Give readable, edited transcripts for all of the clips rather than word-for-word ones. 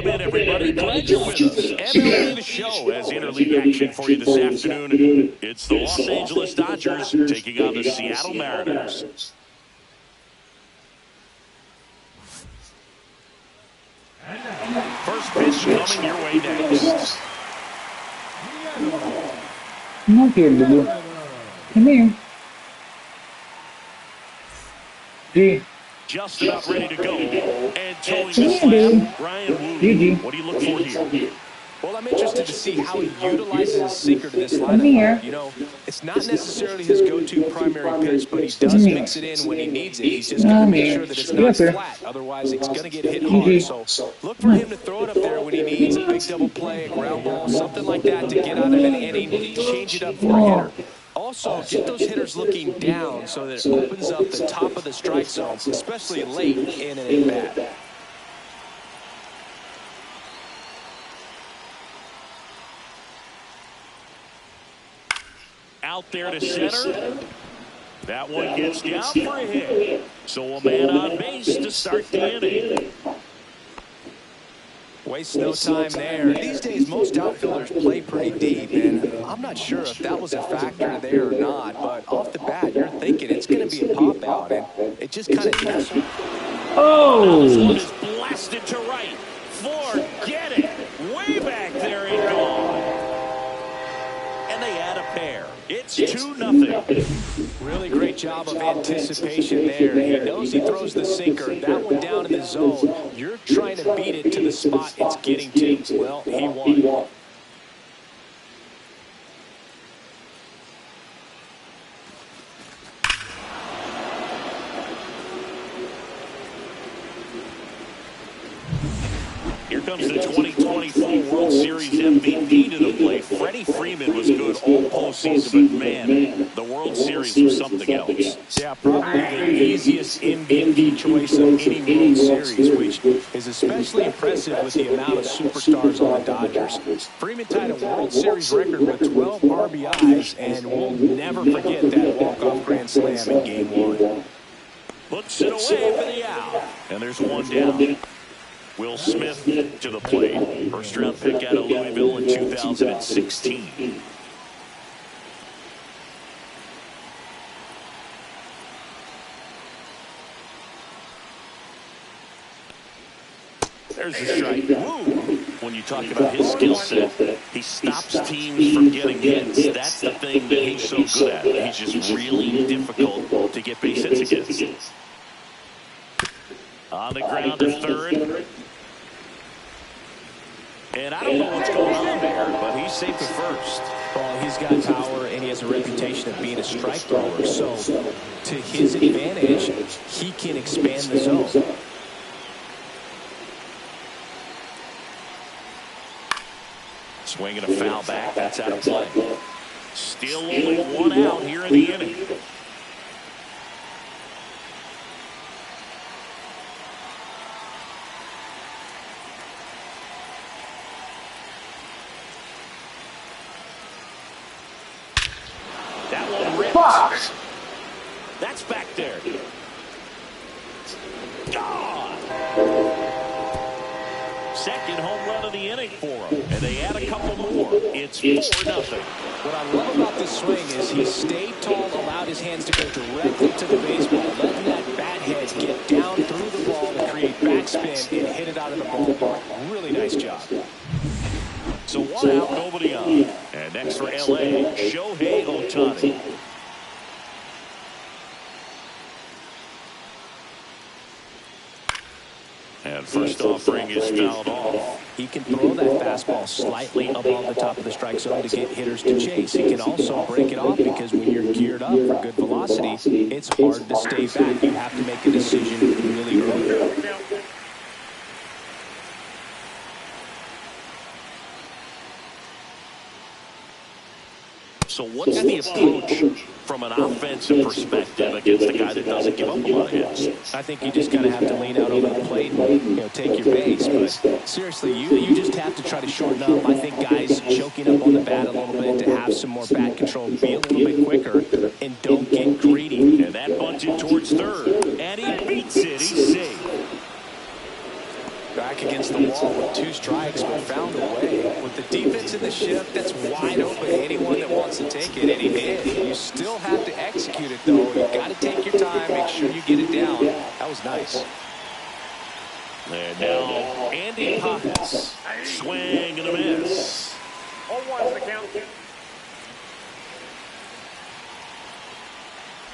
Welcome in, everybody. Glad you're with us. MLB The Show has interleague action for you this afternoon. It's the Los Angeles Dodgers taking on the Seattle Mariners. First pitch coming your way next. Not here, Lulu. Come here. G. Just about ready to go. And towing the slam, Ryan Wu. What do you look for here? Well, I'm interested to see how he utilizes his sinker to this lineup. You know, it's not necessarily his go-to primary pitch, but he does mix it in when he needs it. He's just got to make sure that it's not flat. Otherwise, it's going to get hit hard. So look for him to throw it up there when he needs a big double play, a ground ball, something like that to get out of an inning, change it up for a hitter. Also, get those hitters looking down so that it opens up the top of the strike zone, especially late in an at-bat. Out there to center. That one gets down for a hit. So a man on base to start the inning. Waste no time there. These days, most outfielders play pretty deep, and I'm not sure if that was a factor there or not, but off the bat, you're thinking it's going to be a pop-out, and it just kind of does. Oh! This one is blasted to right. Forget it. Way back there and gone. And they add a pair. It's 2-0. Really great job of anticipation there. He knows he throws the sinker. That one down in the zone. You're trying to beat it to the spot it's getting to. Well, he won. Here comes the 2024 World Series MVP to the plate. Freddie Freeman was good all postseason, but man, the World Series was something else. Yeah, probably the easiest MVP choice of any World Series, which is especially impressive with the amount of superstars on the Dodgers. Freeman tied a World Series record with 12 RBIs, and we'll never forget that walk-off grand slam in Game 1. Puts it away for the out, and there's one down. Will Smith to the plate. First round pick out of Louisville in 2016. There's the strike. Woo. When you talk about his skill set, he stops teams from getting hits. That's the thing that he's so good at. He's just really difficult to get base hits against. On the ground to third. And I don't know what's going on there, but he's safe at first. Well, he's got power, and he has a reputation of being a strike thrower. So, to his advantage, he can expand the zone. Swinging a foul back. That's out of play. Still only one out here in the inning. That one ripped. Fox. That's back there. God. Second home run of the inning for him. And they add a couple more. It's 4-0. What I love about this swing is he stayed tall, allowed his hands to go directly to the baseball, letting that bat head get down through the ball to create backspin and hit it out of the ballpark. Really nice job. So one out, nobody on. And next for L.A., Shohei Ohtani. And first offering is fouled off. He can throw that fastball slightly above the top of the strike zone to get hitters to chase. He can also break it off because when you're geared up for good velocity, it's hard to stay back. You have to make a decision really early. So what's the approach from an offensive perspective against a guy that doesn't give up a lot of hits? I think you just kind of have to lean out over the plate and take your base. But seriously, you just have to try to shorten up. I think guys choking up on the bat a little bit to have some more bat control, be a little bit quicker, and don't get greedy. And that bunted towards third. And he beats it. He's safe. against the wall with 2 strikes, but found a way. With the defense in the shift, that's wide open to anyone that wants to take it, and he did. You still have to execute it, though. You've got to take your time, make sure you get it down. That was nice. And now Andy Potts. Swing and a miss. 0-1's the count.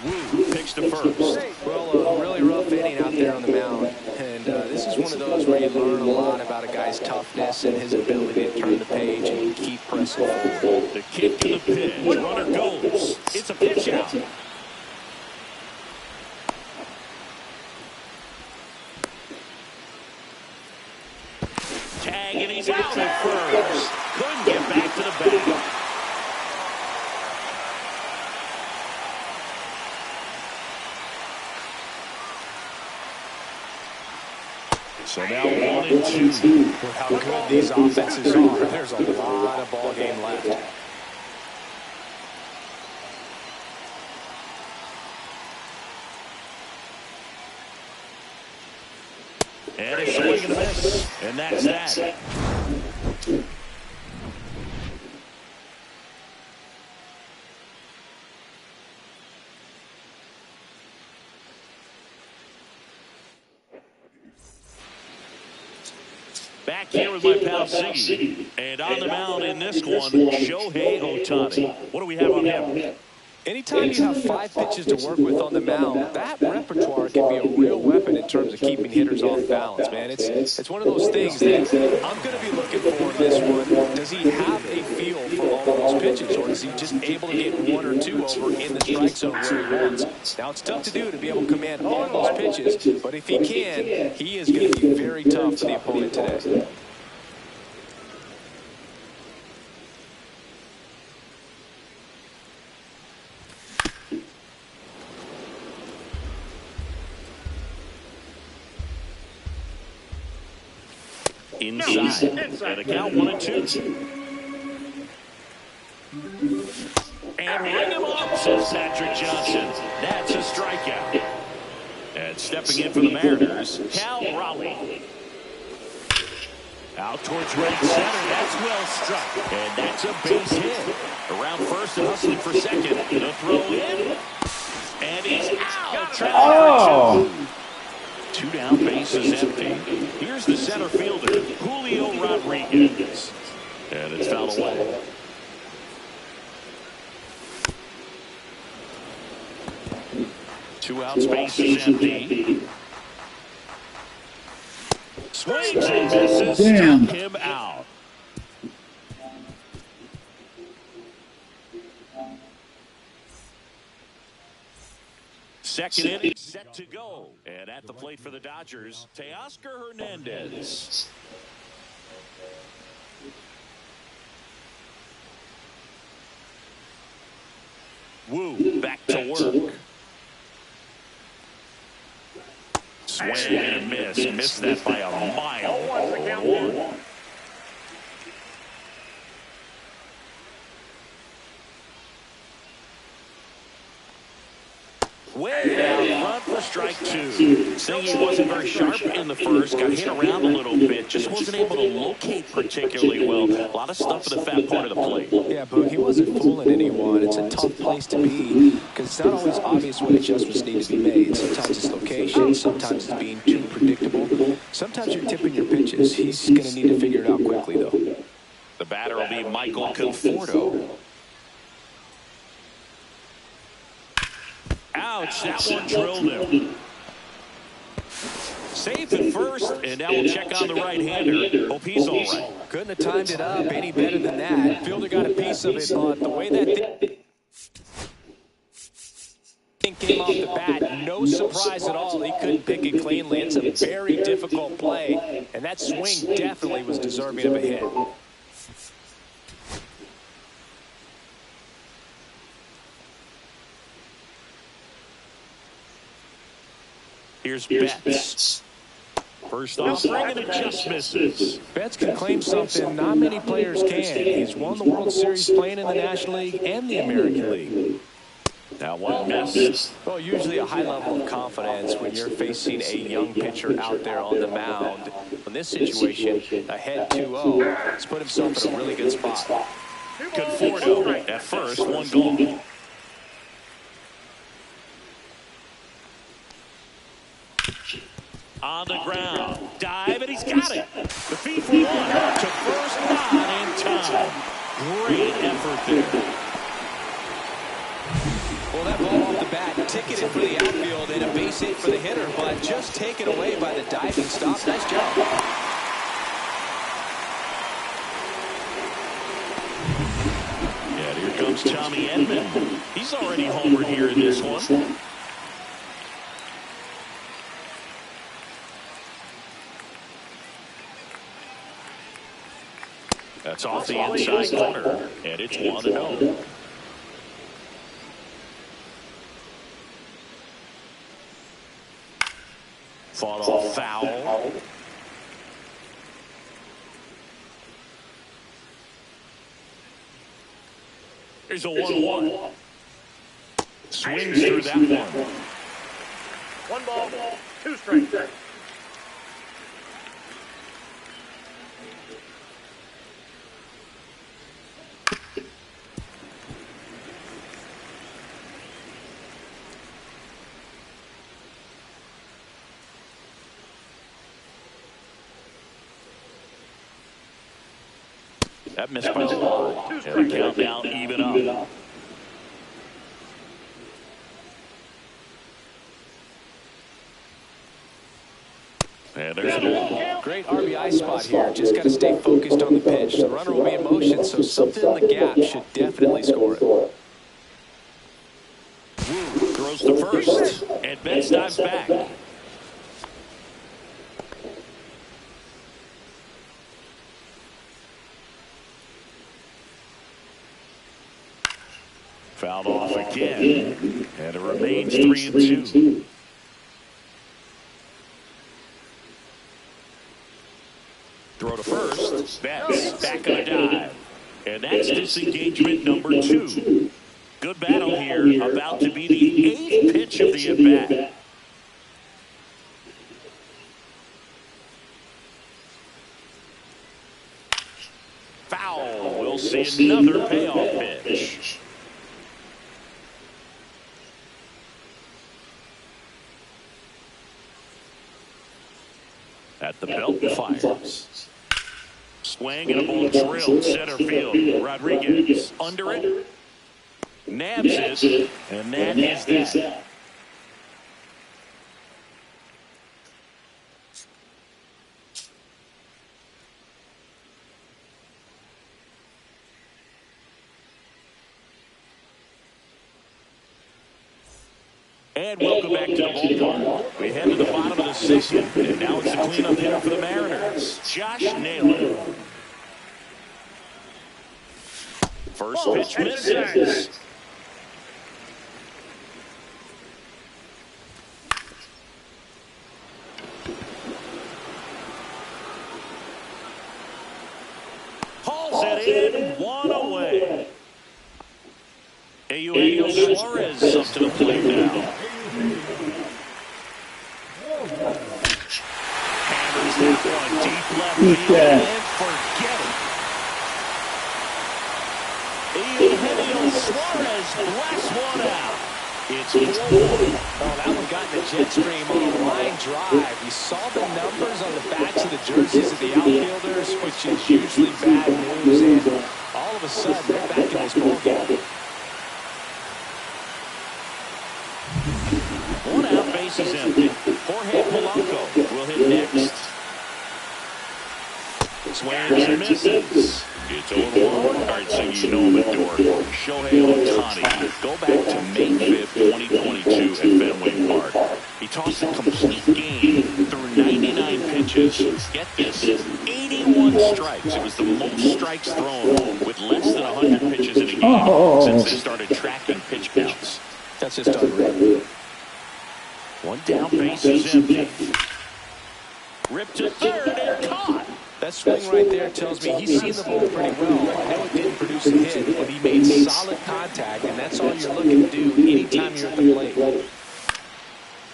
Wu picks to first. Well, a really rough inning out there on the mound. And this is one of those where you learn a lot about a guy's toughness and his ability to turn the page and keep pressing forward. The kick to the pitch. Runner goes. It's a pitch out. Tag, and he's out at first. Couldn't get back to the bag. So now 1-2. With how good these offenses are, there's a lot of ball game left. And a swing and a miss. And that's that. Back here with my pal C. And on the mound in this one, Shohei Ohtani. What do we have on him? Anytime you have 5 pitches to work with on the mound, that repertoire can be a real weapon in terms of keeping hitters off balance, man. It's one of those things that I'm going to be looking for in this one. Does he have a feel for all of those pitches, or is he just able to get 1 or 2 over in the strike zone where he wants? Now, it's tough to do to be able to command all of those pitches, but if he can, he is going to be very tough for the opponent today. Inside. And the count 1-2. And ring him up, says Patrick Johnson. That's a strikeout. And stepping in for the Mariners, Cal Raleigh. Out towards right center. That's well struck. And that's a base hit. Around first and hustling for second. The throw in. And he's out. Oh! 2 down, base is empty. Here's the center fielder, Julio Rodriguez. And it's fouled away. Two outs, base is empty. Swings and misses. Damn. Struck him out. Second inning set to go. And at the plate for the Dodgers, Teoscar Hernandez. Wu back to work. Swing and a miss. Missed that by a mile. 1-1. Way out front for strike 2. Saying he wasn't very sharp in the first, got hit around a little bit, just wasn't able to locate particularly well. A lot of stuff in the fat part of the plate. Yeah, but he wasn't fooling anyone. It's a tough place to be because it's not always obvious what adjustments need to be made. Sometimes it's location, sometimes it's being too predictable. Sometimes you're tipping your pitches. He's going to need to figure it out quickly, though. The batter will be Michael Conforto. Ouch, that one drilled him. Safe at first, and now we'll check on the right-hander. Hope he's all right. Couldn't have timed it up any better than that. Fielder got a piece of it, but the way that thing came off the bat, no surprise at all. He couldn't pick it cleanly. It's a very difficult play, and that swing definitely was deserving of a hit. Here's Betts. First off, and it just misses. Betts can claim something not many players can. He's won the World Series playing in the National League and the American League. Now one miss. Well, usually a high level of confidence when you're facing a young pitcher out there on the mound. In this situation, ahead 2-0, he's put himself in a really good spot. Conforto at first, one gone. On the ground, dive, and he's got it. The feed for one, to first, not in time. Great effort there. Well, that ball off the bat, ticketed for the outfield and a base hit for the hitter, but just taken away by the diving stop. Nice job. And here comes Tommy Edman. He's already homered here in this one. That's off the inside corner, and it's 1-0. Fought off foul. Here's a 1-1. Swings through that one. 1 ball, 2 strikes. That missed by a lot. And the count now even up. And there's a ball. Great RBI spot here. Just got to stay focused on the pitch. The runner will be in motion, so something in the gap should definitely score it. Wu throws to first, and Betts dives back. Fouled off again, and it remains 3-2. Throw to first. Betts back on a dive. And that's disengagement number 2. Good battle here. About to be the 8th pitch of the at-bat. Foul. We'll see another payoff pitch. At the belt, fires. Swing and a ball drilled center field. Rodriguez under it. Nabs it. And that is that. And welcome back to the ballpark. We head to the bottom of the 6th, and now it's the cleanup hitter for the Mariners, Josh Naylor. First pitch misses. Hauls it in, 1 away. Eugenio Suarez up to the plate now. Hammers that one deep left field and forget it. Eugenio Suarez blasts one out. It's 4-1. Oh, that one got in the jet stream on a line drive. You saw the numbers on the backs of the jerseys of the outfielders, which is usually bad news, and all of a sudden they're back in this ballgame. 1 out, base is empty. Jorge Polanco will hit next. Swings and misses. It's 0-1. All right, so you know him at door. Shohei Ohtani. Go back to May 5th, 2022 at Fenway Park. He tossed a complete game through 99 pitches. Get this, 81 strikes. It was the most strikes thrown with less than 100 pitches in a game since they started tracking pitch counts. That's just unreal. 1 down, base is empty. Ripped to third and caught. That swing right there tells me he's seen the ball pretty well. I know it didn't produce a hit, but he made solid contact, and that's all you're looking to do anytime you're at the plate.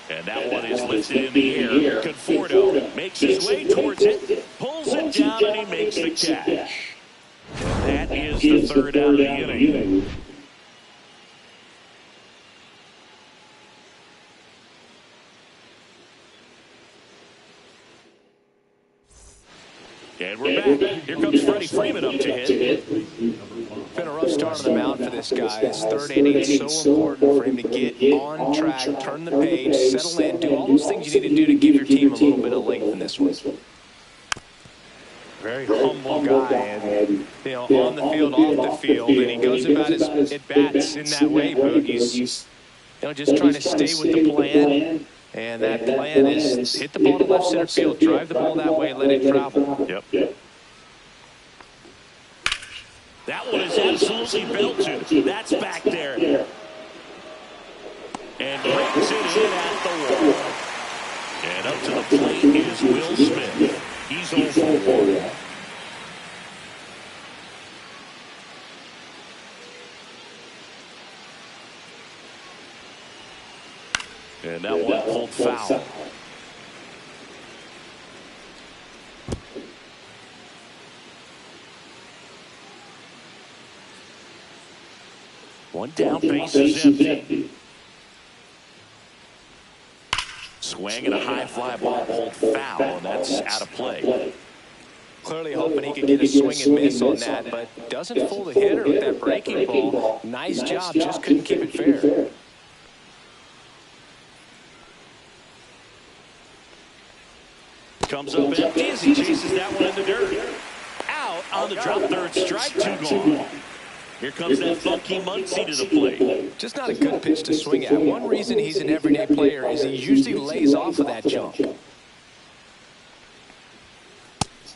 And that one is lifted in the air. Conforto makes his way towards it, pulls it down, and he makes the catch. And that is the third out of the inning. And we're back. Here comes Freddie Freeman up to hit. Been a rough start on the mound for this guy. His third inning is so important for him to get on track, turn the page, settle in, do all those things you need to do to give your team a little bit of length in this one. Very humble guy, and on the field, off the field, and he goes about his at-bats in that way, Boog. He's just trying to stay with the plan. And that plan is hit the ball to left center field, drive the ball that way, let it travel. Yep. That one is absolutely belted. That's back there. And brings it in at the wall. And up to the plate is Will Smith. He's over 1. And that one pulled foul. One down, base is empty. Swing and a high fly ball pulled foul, and that's out of play. Clearly hoping he could get a swing and miss on that, but doesn't fool the hitter with that breaking ball. Nice job, just couldn't keep it fair. Comes up empty as he chases that one in the dirt. Out on the drop, third strike, 2 gone. Here comes that funky Muncy to the plate. Just not a good pitch to swing at. One reason he's an everyday player is he usually lays off of that jump.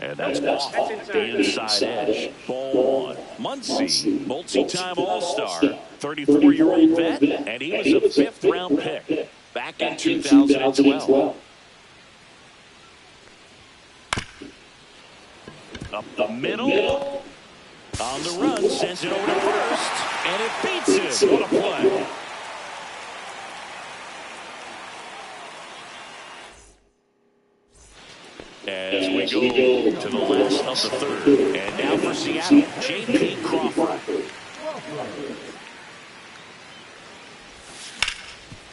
And that's off the inside edge. Ball 1. Muncy, multi-time All-Star, 34-year-old vet, and he was a 5th-round pick back in 2012. Up the middle, on the run, sends it over to first, and it beats him. What a play. As we go to the last of the third, and now for Seattle, J.P. Crawford.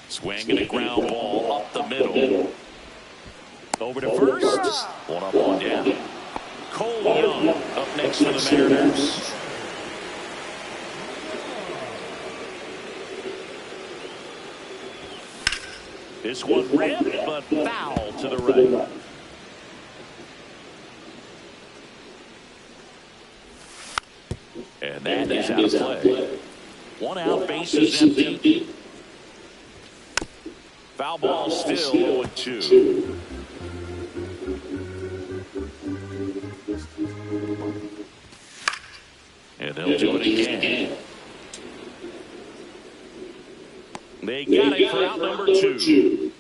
Swinging a ground ball up the middle. Over to first, 1 up, 1 down. Cole Young up next for the Mariners. This one ripped, but foul to the right. And that is out of play. 1 out, bases empty. Foul ball still 0-2. And they'll do it again. They got it for out number 2.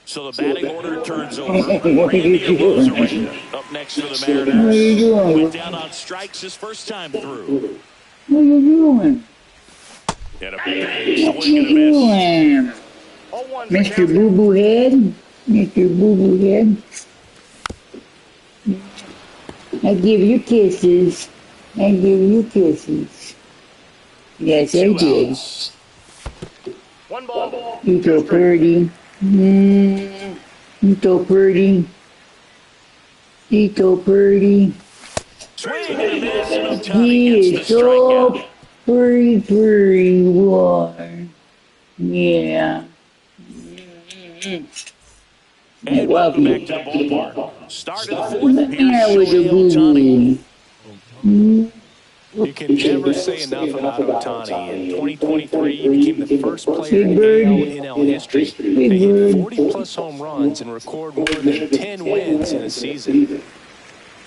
So the batting order turns over. Randy up next for the Mariners. Went down on strikes his first time through. What are you doing? And a big swing and a miss. Mr. Boo-Boo Head? Mr. Boo-Boo Head? I give you kisses. I give you kisses. Yes, I did. 1 ball. You so pretty. You so pretty. You so pretty. Swing and a miss, and Ohtani He gets is the so strikeout. pretty boy. Yeah. And welcome back to the ballpark. Start of the 4th. Yeah, with the Ohtani. boo-boo. You can never say enough about Ohtani. In 2023, he became the first player in AL/NL history to hit 40-plus home runs and record more than 10 wins in a season.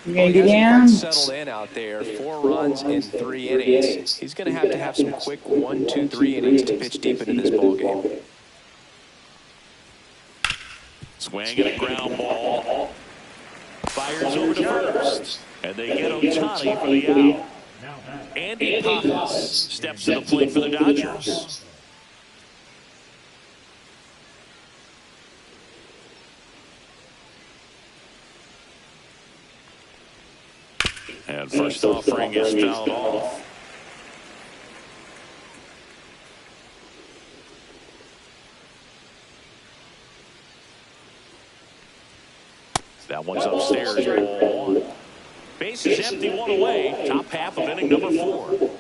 You Well, gonna he get hasn't down? quite settled in out there. 4 runs in 3 innings. He's going to have some quick 1, 2, 3 innings to pitch deep into this ball game. Swing and a ground ball. Fires over to first. And they get Ohtani for the out. Andy Pajas steps to the plate for the Dodgers. And first offering is fouled off. That one's upstairs. Ball 1. Base is empty, 1 away. Top half of inning number 4.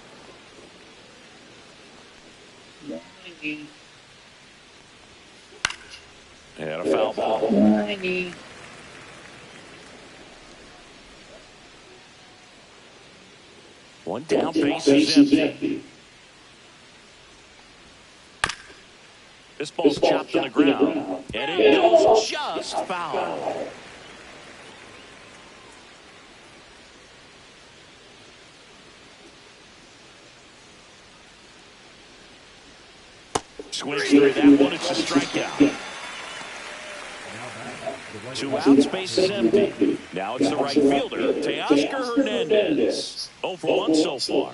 And a foul ball. One down, base is empty. This ball's chopped on the ground. And it goes just foul. Swings through that one. It's a strikeout. 2 outs, base is empty. Now it's the right fielder, Teoscar Hernandez. 0 for 1 so far.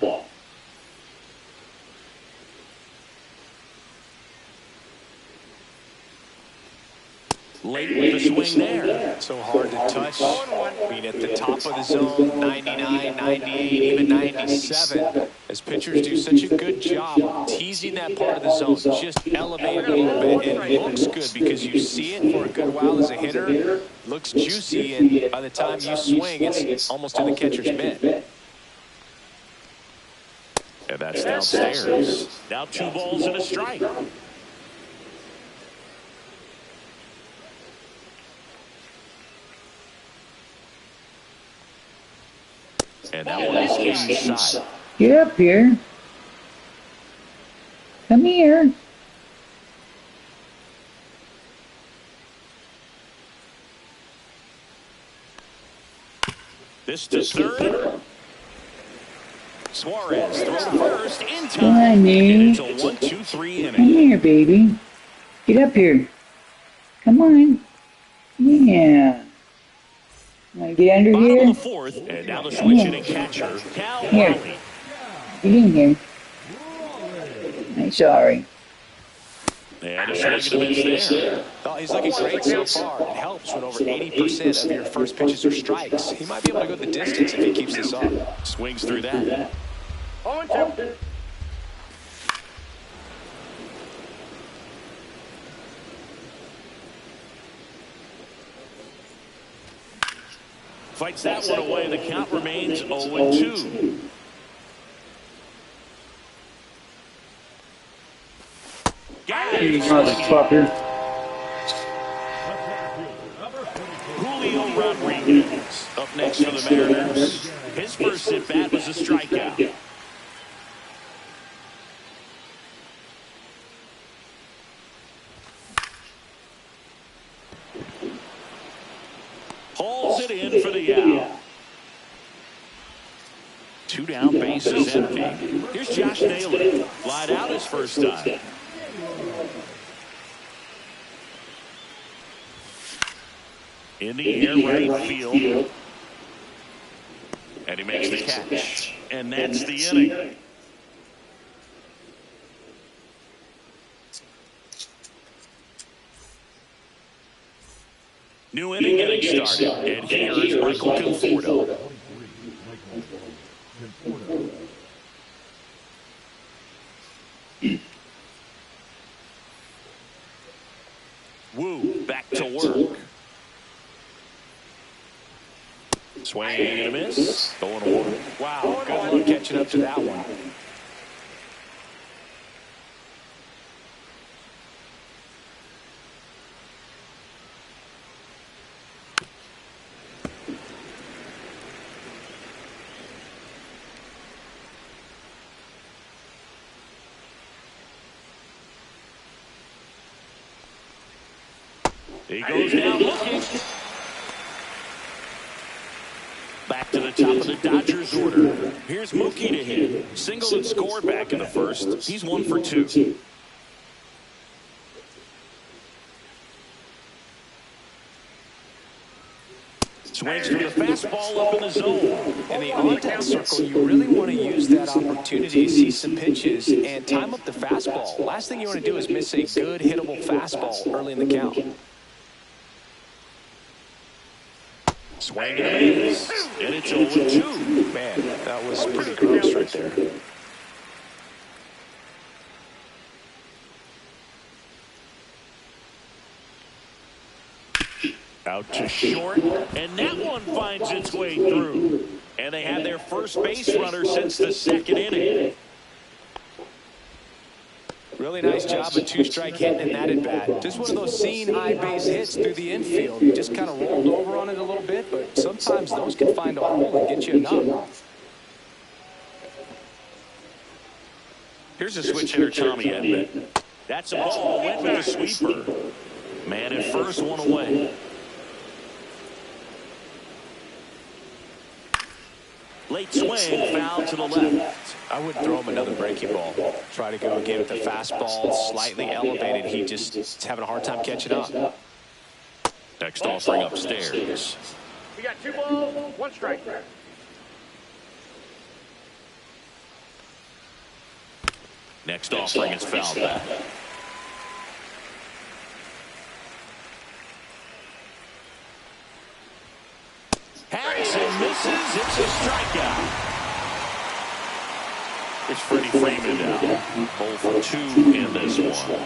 Late with the swing there. So hard to touch. I mean, at the top of the zone, 99, 98, even 97. As pitchers do such a good job teasing that part of the zone, just elevate it a little bit. And it looks good because you see it for a good while as a hitter. Looks juicy, and by the time you swing, it's almost in the catcher's mitt. And that's downstairs. Now 2 balls and a strike. And that one is inside. Get up here. Come here. This to third. Suarez throws first in time. Come on, man. It's a 1-2-3 inning. Come here, baby. Get up here. Come on. Yeah. Want to get under Bottom here? of the 4th, and now the switch hitting catcher, Cal Here. Raleigh. Get in here. I'm sorry. And a swing and a miss there. Oh, he's looking great so far. It helps when over 80% of your first pitches are strikes. He might be able to go the distance if he keeps this up. Swings through that. 0-2. Fights that one away. The count remains 0-2. Motherfucker. Julio Rodriguez up next for the Mariners. His first at bat was a strikeout. Hauls it in for the out. 2 down, bases empty. Here's Josh Naylor. Flied out his first time. In the air, right field. And he makes the catch. And that's the inning. New inning getting started. And here is Michael Conforto. Woo, back to work. Swing and a miss. Going to work. Wow, good luck catching up to that one. He goes down looking. Back to the top of the Dodgers order. Here's Mookie to hit. Singled and scored back in the first. He's 1 for 2. Swings from the fastball up in the zone. In the on-deck circle, you really want to use that opportunity to see some pitches and time up the fastball. Last thing you want to do is miss a good hittable fastball early in the count. Swing and a miss. And it's 0-2. Man, that was pretty gross right there. Out to short, and that one finds its way through. And they had their first base runner since the second inning. Really nice job of two-strike hitting in that at-bat. Just one of those seeing high base hits through the infield. You just kind of rolled over on it a little bit, but sometimes those can find a hole and get you a knock. Here's a switch hitter, Tommy Edman. That's a ball, went with a sweeper. Man at first, one away. Late swing, foul to the left. I wouldn't throw him another breaking ball. Try to go again with the fastball, slightly elevated. He's having a hard time catching up. Next offering upstairs. We got 2 balls, 1 strike. Next offering is fouled back. Hangs and misses. It's a strikeout. It's Freddie Freeman now. 0 for 2 in this one.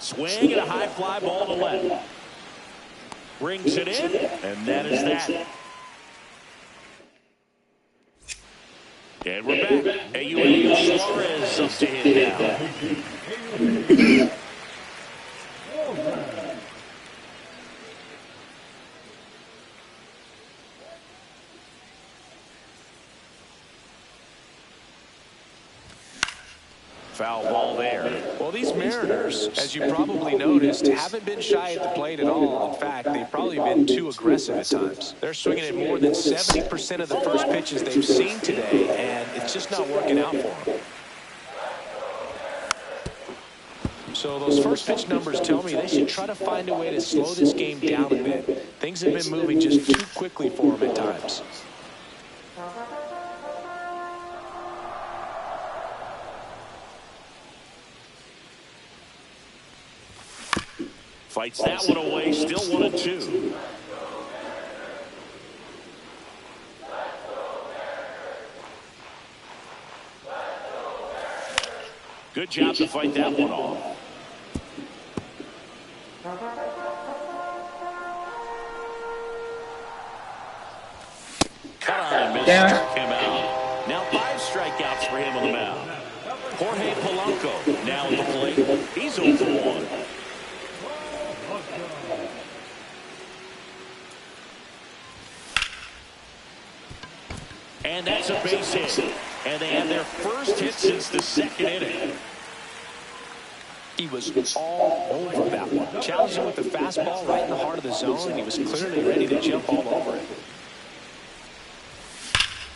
Swing and a high fly ball to left. Brings it in, and that is that. And we're back. Eugenio Suarez up to hit now. Foul ball there. Well, these Mariners, as you probably noticed, haven't been shy at the plate at all. In fact, they've probably been too aggressive at times. They're swinging at more than 70% of the first pitches they've seen today, and it's just not working out for them. So those first pitch numbers tell me they should try to find a way to slow this game down a bit. Things have been moving just too quickly for them at times. Fights that one away, still 1-2. Good job to fight that one off. Cut on and missed, struck him out. Now 5 strikeouts for him on the mound. Jorge Polanco now at the plate. He's 0 for 1. And that's a base hit. And they have their first hit since the second inning. He was all over that one. Challenged him with the fastball right in the heart of the zone, and he was clearly ready to jump all over it.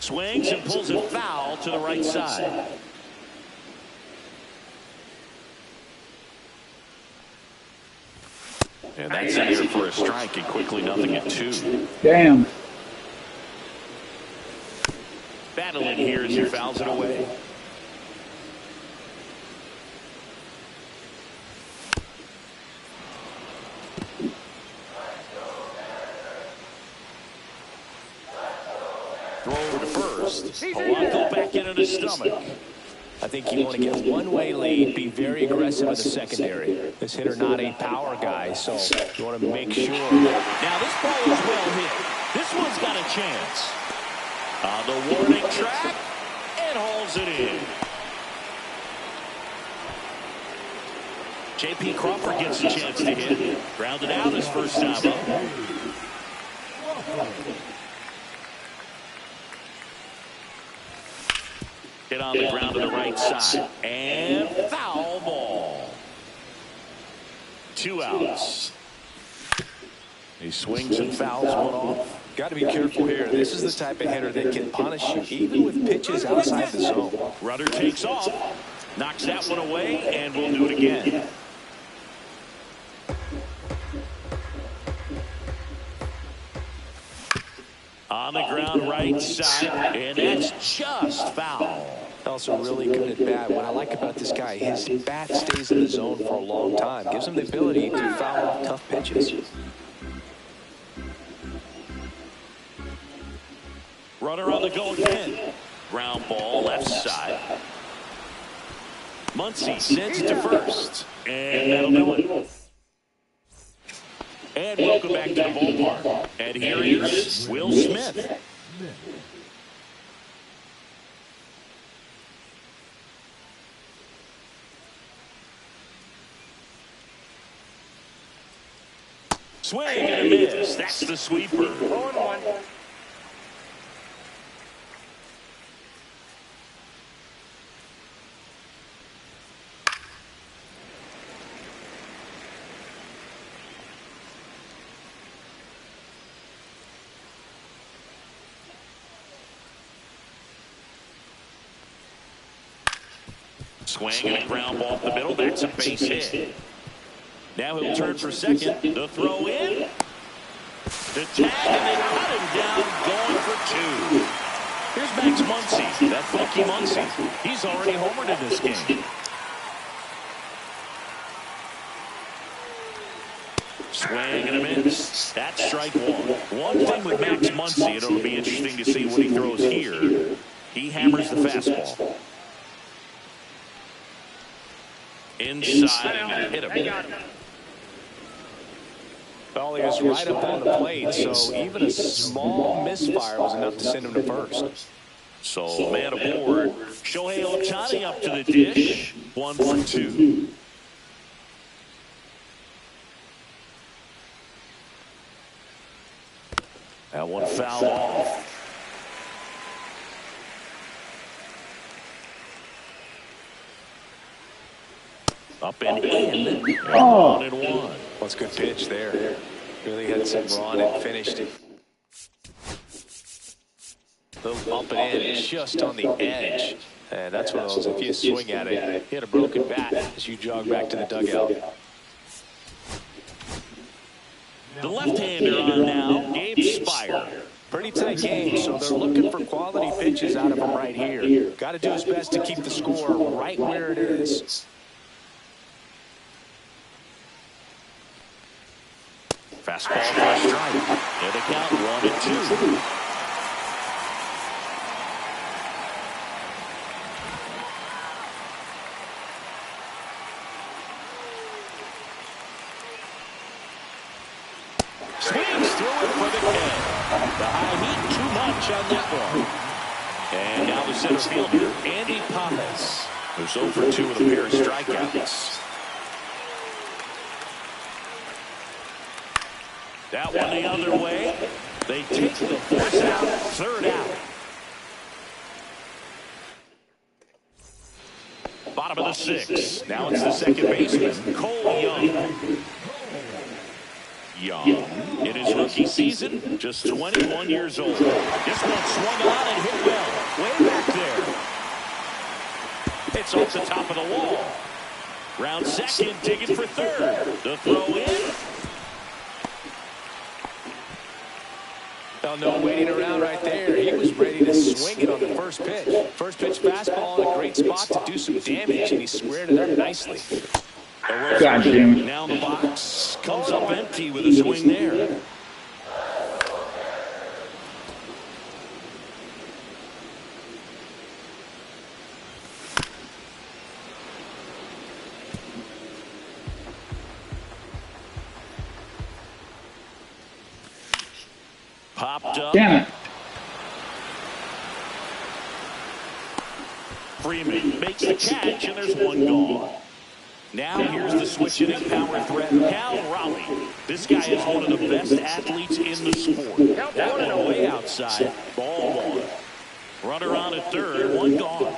Swings and pulls it foul to the right side. And that's in here for a strike, and quickly nothing at 2. Damn. Battling here as he fouls it away. Throw over to first. Polanco back into the stomach. I think you want to get one-way lead, be very aggressive in the secondary. This hitter not a power guy, so you want to make sure. Now this ball is well hit. This one's got a chance. On the warning track, and hauls it in. J.P. Crawford gets a chance to hit. Grounded out his first time up. Hit on the ground to the right side. And foul ball. 2 outs. He swings and fouls one off. Got to be careful here. This is the type of hitter that can punish you even with pitches outside the zone. Rudder takes off, knocks that one away, and we'll do it again. On the ground right side, and that's just foul. Also really good at bat. What I like about this guy, his bat stays in the zone for a long time. Gives him the ability to foul off tough pitches. Runner on the go again. Ground ball left side. Muncy sends it to first. And that'll do it. And welcome back to the ballpark. And here is Will Smith. Swing and a miss. That's the sweeper. 0-1. Swing and a ground ball up the middle. That's a base hit. Now he'll turn for second. The throw in. The tag, and they cut him down, going for two. Here's Max Muncy. That funky Muncy. He's already homered in this game. Swing and a miss. That's strike one. One thing with Max Muncy, it'll be interesting to see what he throws here. He hammers the fastball. Inside, and hit him. Well, he was right up on the plate, so even a small misfire was enough to send him to first. So, man aboard. Shohei Ohtani up to the dish. 1 for 2. That one foul off. Up and in. Oh. 1-1. What's a good pitch there. Really had some run and finished it. Little up and in, just on the edge. And that's one of those, if you swing at it, hit a broken bat as you jog back to the dugout. The left-hander on now, Gabe Spire. Pretty tight game, so they're looking for quality pitches out of him right here. Got to do his best to keep the score right where it is. Fastball for a strike. And the count 1-2. Swings through it for the catch. The high heat, too much on that one. And now the center fielder, Andy Pappas, who's 0 for 2 with a pair of strikeouts. That one the other way. They take the force out, third out. Bottom of the 6th. Now it's the second baseman, Cole Young. Young, in his rookie season, just 21 years old. This one swung on and hit well. Way back there. It's off the top of the wall. Round second, digging for third. The throw in. Well, no waiting around right there. He was ready to swing it on the first pitch. First pitch fastball in a great spot to do some damage, and he squared it up nicely. God damn it. Now the box comes up empty with a swing there. Popped up. Damn it. Freeman makes the catch, and there's one gone. Now here's the switch hitting power threat, Cal Raleigh. This guy is one of the best athletes in the sport. That one way outside, ball one. Runner on at third, one gone.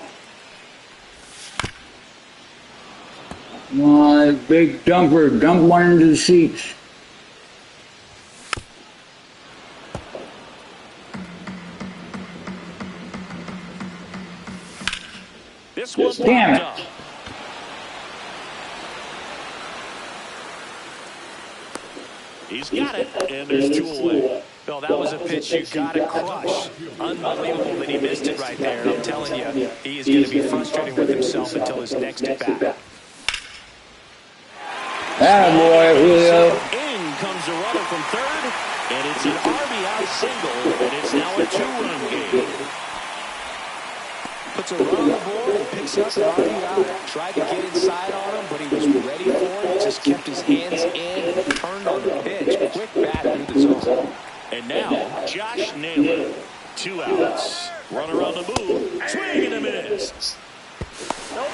Big dumper. Dump one into the seats. This one Damn it. popped up. He's got it, and there's 2 away. Bill, that was a pitch you got to crush. Unbelievable that he missed it right there. I'm telling you, he is going to be frustrated with himself until his next at-bat. Boy, Julio. In comes the runner from third, and it's an RBI single, and it's now a 2-run game. Puts a run on the board and picks up an RBI. Tried to get inside on him, but he was ready for it. Just kept his hands in, turned on the pitch. Quick bat through the zone. And now, Josh Naylor, 2 outs. Runner on the move, swing and a miss. Throw,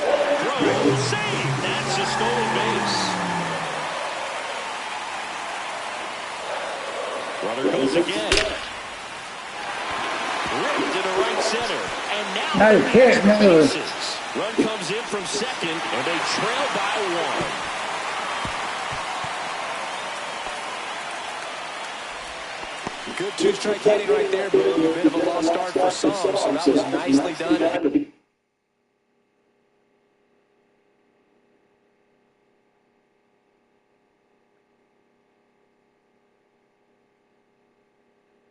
save, that's a stolen base. Runner goes again. Ripped to the right center. And now Nice hit, Naylor. run comes in from second, and they trail by 1. Good 2-strike hitting right there, but a bit of a lost start for some, so that was nicely done.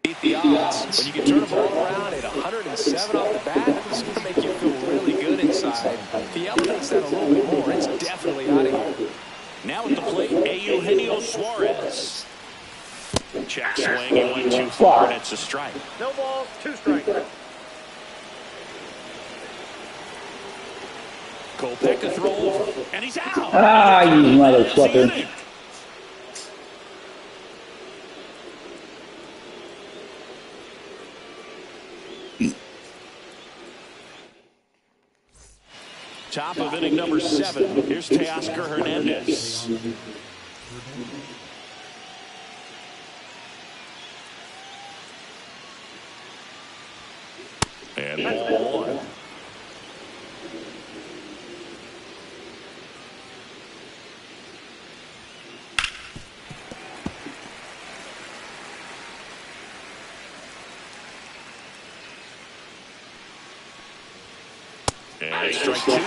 Beat the odds. When you can turn a ball around at 107 off the bat, it's going to make you feel really good inside. If he elevates that a little bit more, it's definitely out of here. Now at the plate, Eugenio Suarez. Check swing, he went too far, and it's a strike. No balls, 2 strikes. Kopech throw over, and he's out. You motherfucker. Top of inning number 7. Here's Teoscar Hernandez. And ball 1. And strike 2. It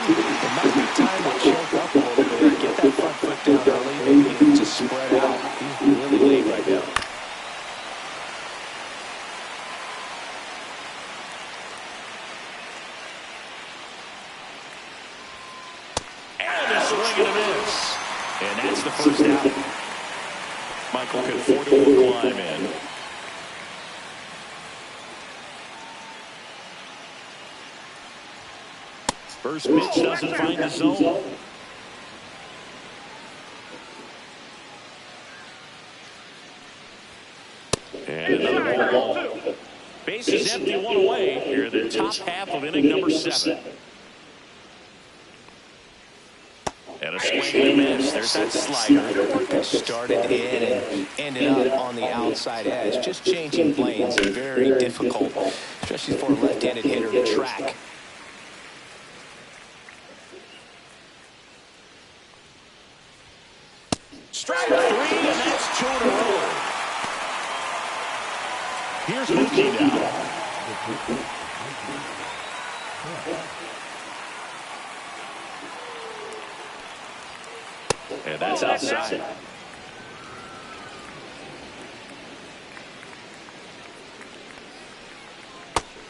might be time to choke up a little bit. Get that front foot down early. Maybe even just spread out. He's really late right now. And a swing and a miss. And that's the first out. Michael Conforto will climb in. First pitch doesn't find the zone. And another ball. Base is empty, 1 away. Here in the top half of inning number 7. And a swing and a miss. There's that slider. Started in and ended up on the outside edge. Just changing lanes is very difficult, especially for a left-handed hitter to track. Strike 3, and that's 2 in a row. Here's Mookie now. And that's outside.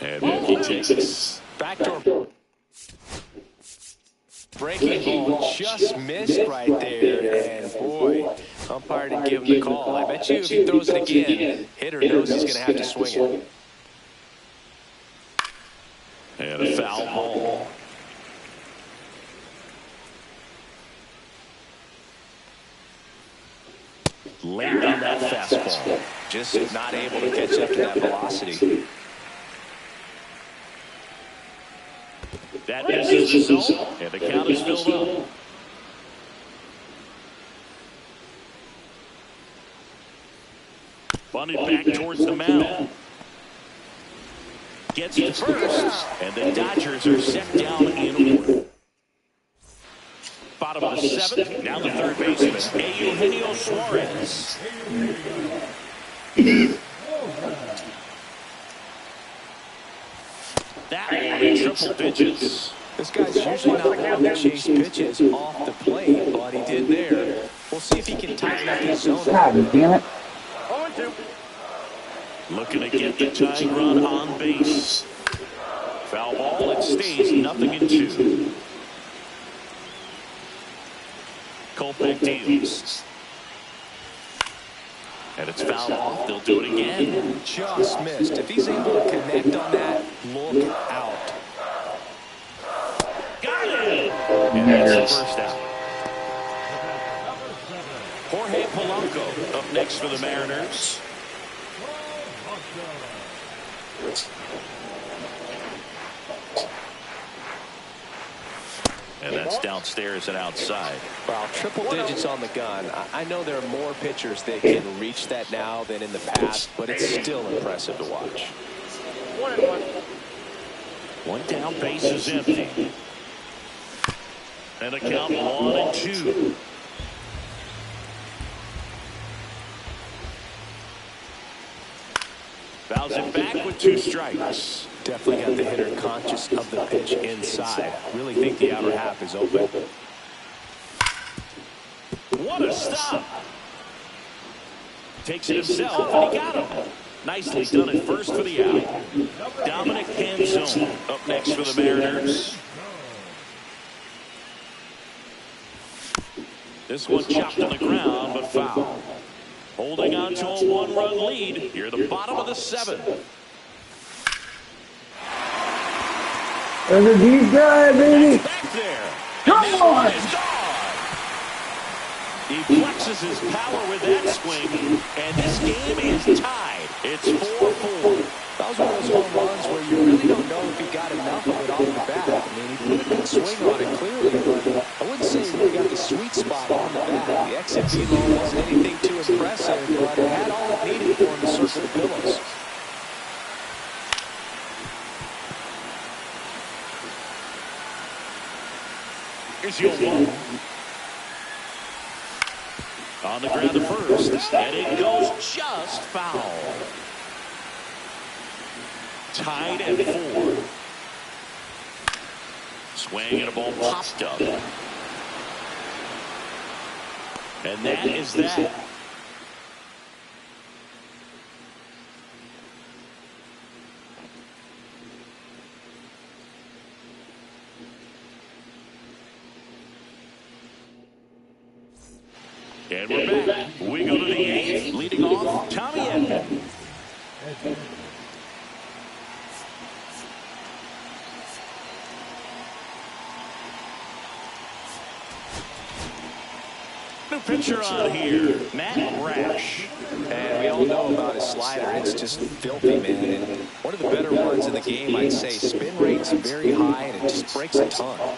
And Mookie takes it. Backdoor breaking ball just missed right there, and boy, umpire didn't give him the call. I bet you if he throws it again, hitter knows he's going to have to swing it. And a foul ball. Late on that fastball. Just not able to catch up to that velocity. That misses the zone, and the count is filled up. Bunted back towards the mound. Gets to first, and the Dodgers are set down in order. Bottom of the 7th, now the third baseman, Eugenio Suarez. That one in triple digits. This guy's usually not one to chase pitches off the plate, but he did there. We'll see if he can tighten up his zone. God damn it. 0-2. Looking to get the tying run on base. Foul ball. It stays 0-2. Kopech deals. And it's fouled off. They'll do it again. Just missed. If he's able to connect on that, look out. Got it! And that's the first out. Jorge Polanco up next for the Mariners. And that's downstairs and outside. Well, triple digits on the gun. I know there are more pitchers that can reach that now than in the past, but it's still impressive to watch. 1-1. One down, base is empty. And a count 1-2. Fouls it back with 2 strikes. Definitely got the hitter conscious of the pitch inside. Really think the outer half is open. What a stop. Takes it himself, and he got him. Nicely done at first for the out. Dominic Canzone up next for the Mariners. This one chopped on the ground, but foul. Holding on to a 1-run lead. Here the bottom of the 7th. There's a deep drive, baby. Back there. Come on. He flexes his power with that swing, and this game is tied. It's 4-4. That was one of those home runs where you really don't know if he got enough of it off the bat. I mean, he put a good swing on it clearly, but I wouldn't say he really got the sweet spot on the bat. The exit velo wasn't anything too impressive, but it had all it needed for him to circle the pillows. Here's your one. On the ground to first, and it goes just foul. Tied at 4. Swing and a ball popped up. And that is that. And we're back. We go to the 8th, leading off Tommy Edman. New pitcher on here, Matt Brash. And we all know about his slider. It's just filthy, man. And one of the better ones in the game, I'd say. Spin rate's very high, and it just breaks a ton.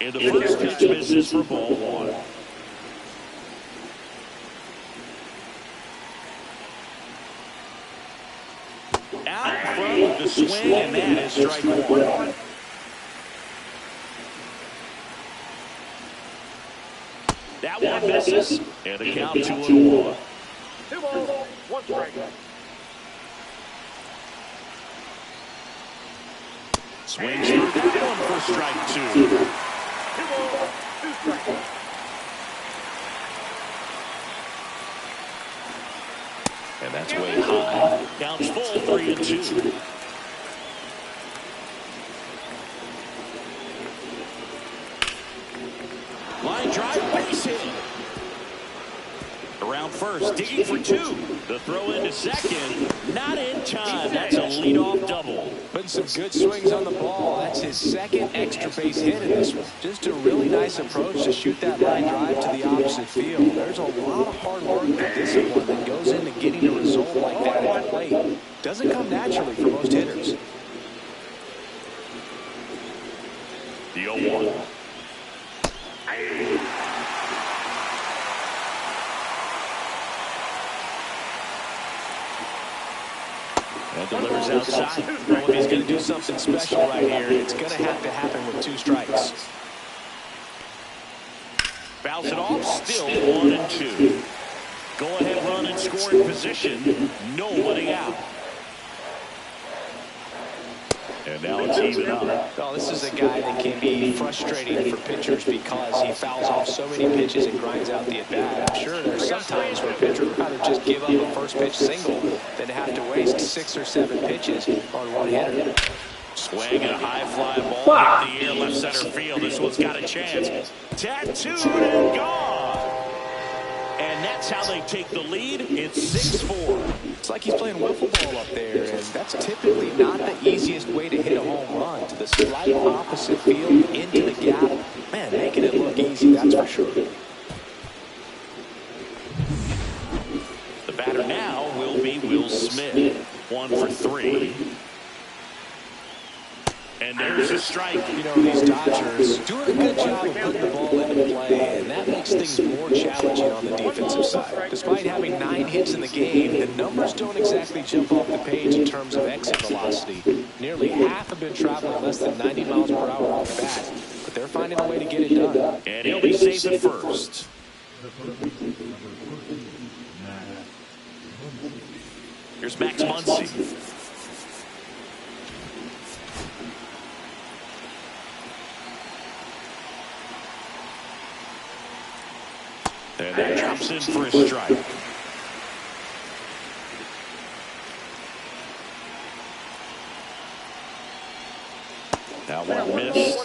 And the first pitch misses for ball 1. Out front with the swing, and that is strike 1. That one misses, and the count 2-1. 2 balls, 1 strike. Swings through that one for strike 2. 2 balls, 2 strikes. And that's way high. Counts full, 3-2. Line drive, base hit. Around first, digging for 2. The throw into second, not in time. That's a leadoff double. Putting some good swings on the ball. That's his second extra base hit in this one. Just a really nice approach to shoot that line drive to the opposite field. There's a lot of hard work and discipline that goes into getting a result like that at the plate. Doesn't come naturally for most hitters. The 0-1. And delivers outside. Well, if he's going to do something special right here, it's going to have to happen with 2 strikes. Fouls it off, still 1-2. Go ahead run in scoring position. Nobody out. And And now it's even up. Well, this is a guy that can be frustrating for pitchers because he fouls off so many pitches and grinds out the at-bat. I'm sure there's some times where a pitcher would rather just give up a first pitch single than to have to waste 6 or 7 pitches on one hitter. Swing and a high fly ball in the air, left center field. This one's got a chance. Tattooed and gone. And that's how they take the lead. It's 6-4. It's like he's playing wiffle ball up there, and that's typically not the easiest way to hit a home run. To the slight opposite field, into the gap. Man, making it look easy, that's for sure. The batter now will be Will Smith. 1 for 3. And there's a strike. You know, these Dodgers doing a good job of putting the ball into play, and that makes things more challenging on the defensive side. Despite having 9 hits in the game, the numbers don't exactly jump off the page in terms of exit velocity. Nearly half have been traveling less than 90 miles per hour off the bat, but they're finding a way to get it done. And he'll be safe at first. Here's Max Muncy. And that drops in for a strike. That one missed.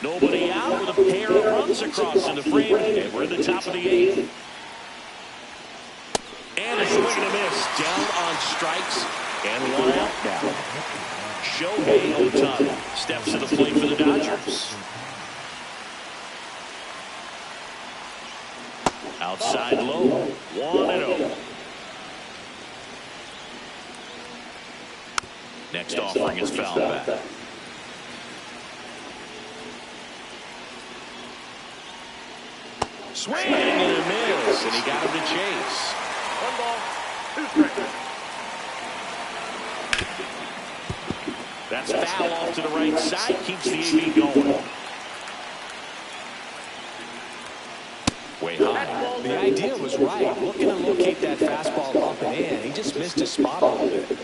Nobody out with a pair of runs across in the frame. And we're in the top of the 8th. And a swing and a miss. Down on strikes. And 1 out now. Shohei Ohtani steps to the plate for the Dodgers. Outside low, 1-0. Next offering is foul back. Swing and a miss, and he got him to chase. 1 ball, 2 strikes. That's foul off to the right side. Keeps the AB going. Way high. The idea was right. Looking to locate that fastball up and in. He just missed his spot a little bit.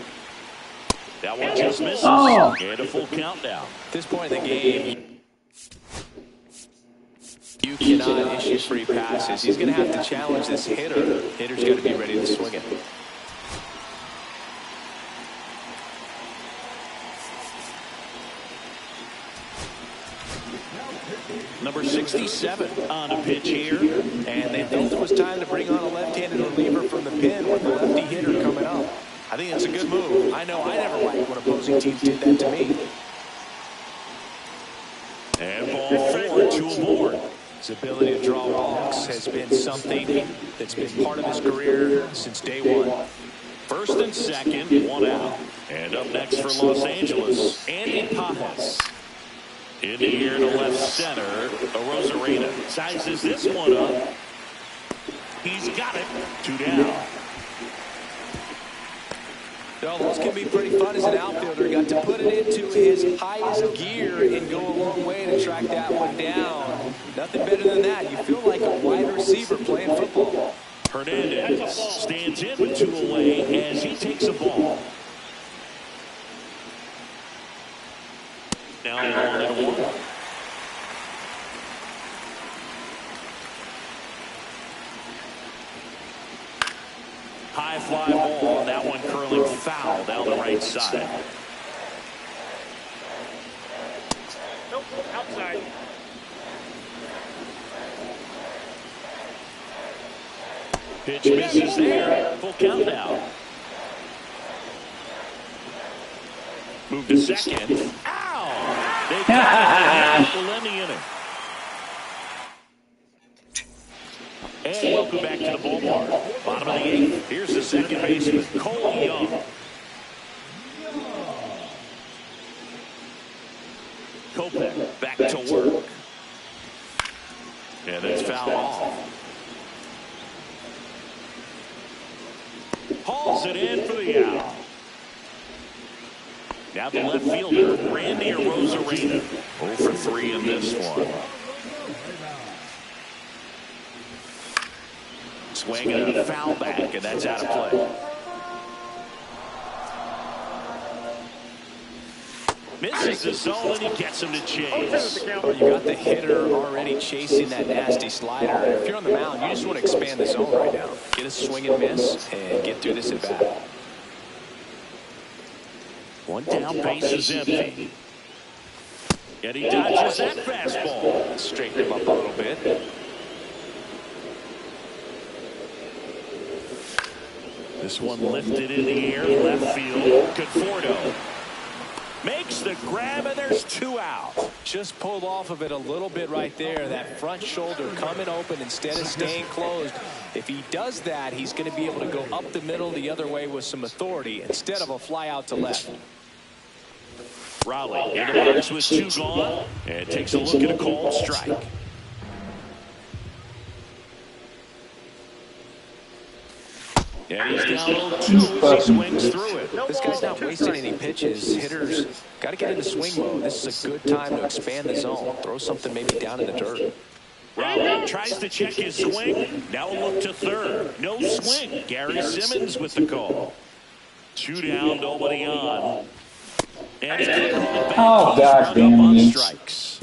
That one just misses. And a full count now. At this point in the game, you cannot issue free passes. He's going to have to challenge this hitter. Hitter's got to be ready to swing it. Number 67 on a pitch here. And they felt it was time to bring on a left-handed reliever from the pen with the lefty hitter coming up. I think it's a good move. I know I never liked when opposing teams did that to me. And ball 4, 2 aboard. His ability to draw walks has been something that's been part of his career since day 1. First and second, 1 out. And up next for Los Angeles, Andy Pajes. In the air to left center, Arozarena sizes this one up. He's got it. 2 down. Well, those can be pretty fun as an outfielder. Got to put it into his highest gear and go a long way to track that one down. Nothing better than that. You feel like a wide receiver playing football. Hernandez stands in with 2 away as he takes a ball. Now 1-1. High fly ball, and that one curling foul down the right side. Nope, outside. Pitch misses there. Full count now. Move to second. Ow! They got it. Will end the inning. And welcome back to the ballpark. Bottom of the 8th. Here's the second baseman, Cole Young. Kopech back to work. And it's foul off. Hauls it in for the out. Now the left fielder, Randy Arozarena. 0 for 3 in this one. swing and a foul back, and that's out of play. Misses the zone, and he gets him to chase. Well, you got the hitter already chasing that nasty slider. If you're on the mound, you just want to expand the zone right now. Get a swing and miss and get through this at bat. One down, base is empty. And he dodges that fastball. Straighten him up a little bit. This one lifted in the air, left field. Conforto makes the grab, and there's 2 out. Just pulled off of it a little bit right there. That front shoulder coming open instead of staying closed. If he does that, he's going to be able to go up the middle the other way with some authority instead of a fly out to left. Raleigh in the box with 2 gone, and takes a look at a called strike. And he's down 0-2 as he swings through it. This guy's not wasting any pitches. Hitters got to get into swing mode. This is a good time to expand the zone. Throw something maybe down in the dirt. Raleigh tries to check his swing. Now a look to third. No swing. Gary Simmons with the call. 2 down, nobody on. And he couldn't hold it back. Oh, gosh, damn on you. strikes.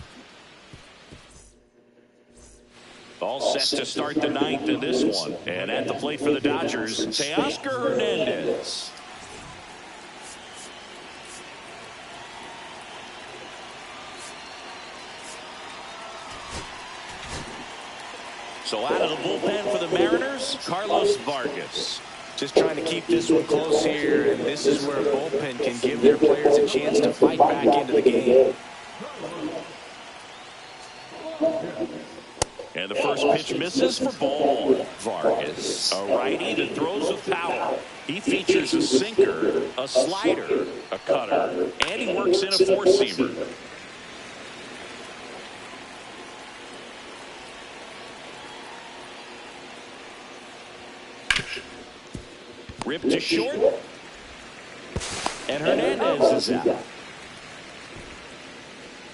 All set to start the 9th in this one. And at the plate for the Dodgers, Teoscar Hernandez. So out of the bullpen for the Mariners, Carlos Vargas. Just trying to keep this one close here, and this is where a bullpen can give their players a chance to fight back into the game. And the first pitch misses for ball 1. Vargas, a righty that throws with power. He features a sinker, a slider, a cutter, and he works in a 4-seamer. Ripped to short. And Hernandez is out.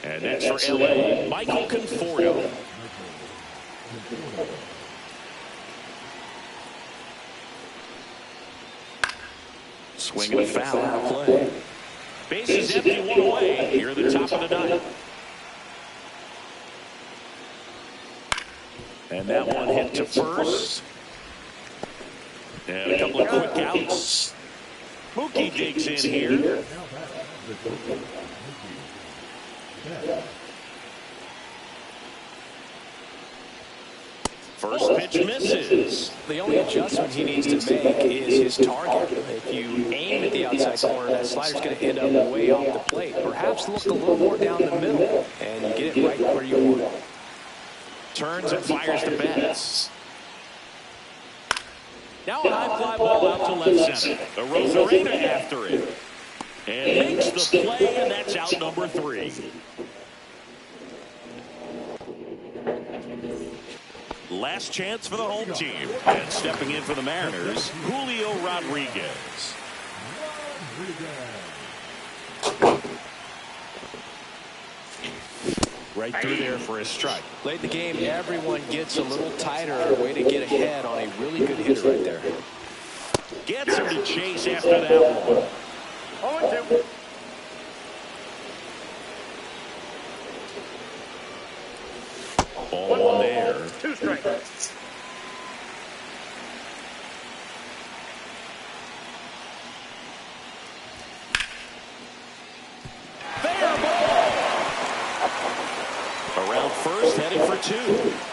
And next for LA, Michael Conforto. Swing and a foul out of play. Base is empty, 1 away here at the top of the 9th. And that one hit to first. And a couple of quick outs. Mookie digs in here. First pitch misses. The only adjustment he needs to make is his target. If you aim at the outside corner, that slider's going to end up way off the plate. Perhaps look a little more down the middle, and you get it right where you want it. Turns and fires the bats. Now a high fly ball out to left center. The Rosarena after it. And makes the play, and that's out number 3. Last chance for the home team. And stepping in for the Mariners, Julio Rodriguez. Right through there for a strike. Late in the game, everyone gets a little tighter. A way to get ahead on a really good hitter right there. Gets him to chase after that one. 0-2. Ball on there. 2 strikes. Fair ball. Around first, heading for 2.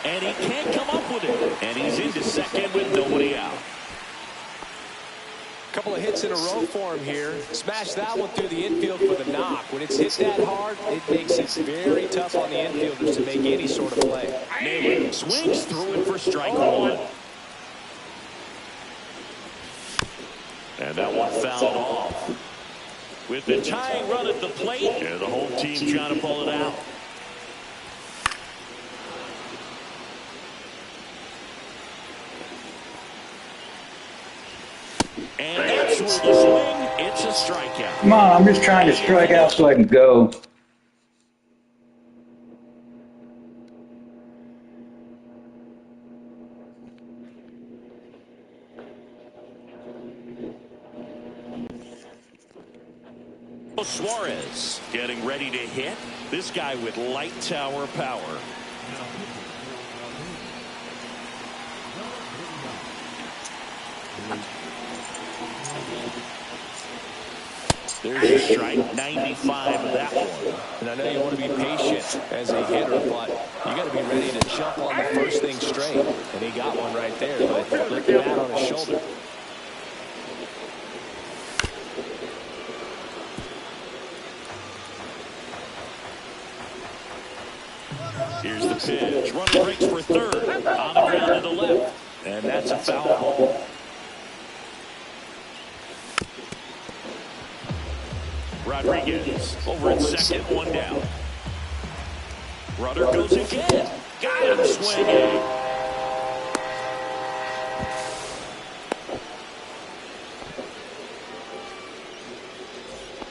And he can't come up with it. And he's into second with nobody out. Couple of hits in a row for him here. Smash that one through the infield for the knock. When it's hit that hard, it makes it very tough on the infielders to make any sort of play. Naylor swings through it for strike 1. And that one fouled off. With the tying run at the plate, and the whole team trying to pull it out. And that's where the swing, it's a strikeout. Come on, I'm just trying to strike out so I can go. Suarez getting ready to hit. This guy with light tower power. There's your strike, 95 of that one. And I know you want to be patient as a hitter, but you got to be ready to jump on the first thing straight. And he got one right there, but look at that on his shoulder. Here's the pitch. Runner breaks for third. On the ground to the left. And that's a foul ball. Rodriguez over at second, one down. Runner goes again. Got him swinging.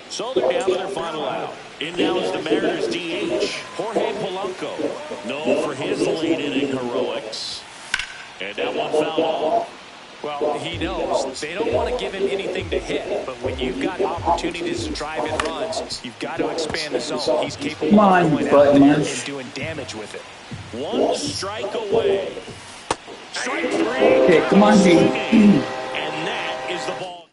So they're down to their final out. In now is the Mariners DH, Jorge Polanco, known for his late inning heroics. And that one fouled off. Well, he knows they don't want to give him anything to hit, but when you've got opportunities to drive in runs, you've got to expand the zone. He's capable of going out there and doing damage with it. One strike away. Strike three. Okay, come on, G. And that is the ball.